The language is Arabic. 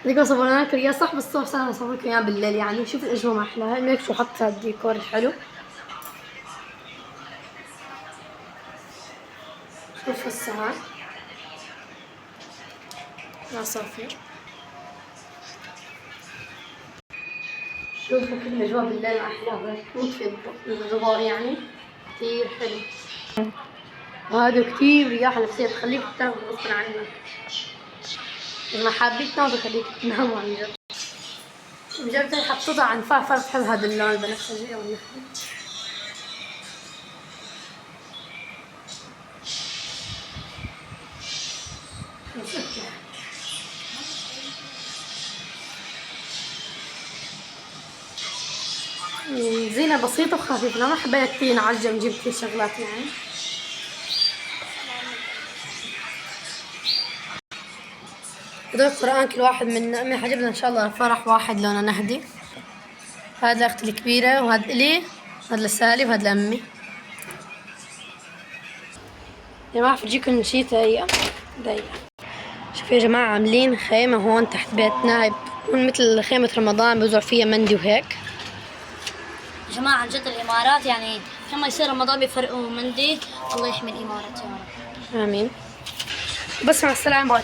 بدكم صورنا لكم اياه صح، بس صور انا اصور لكم اياه بالليل يعني. شوف الاجواء ما احلاها. هيك شو حط هذا الديكور الحلو. شوف الساعة عصافير. شوفوا كل الاجواء بالليل ما احلاها. مطفي الضوء يعني كثير حلو. وهذا كثير رياح نفسية تخليك تنام غصبا عنك. إذا ما حابين تناموا بخليك تناموا عن جد. بجد حطيتها عن فعفع. بحب هذا اللون البنفسجي أو النحلي. زينة بسيطة وخفيفة. أنا ما حبيت كثير نعجب نجيب كثير شغلات يعني. هدول القرآن كل واحد من حجبنا إن شاء الله فرح واحد لونه نهدي. هذا لأختي الكبيرة وهذا إلي. هذا لسالي وهذا لأمي. يا جماعة فرجيكم نشيطة هي ضيقة. شوفوا يا جماعة عاملين خيمة هون تحت بيتنا. بتكون مثل خيمة رمضان بوزعوا فيها مندي وهيك. يا جماعة عن جد الإمارات يعني لما يصير رمضان بيفرقوا مندي. الله يحمي الإمارات يا رب. آمين. بس مع السلامة.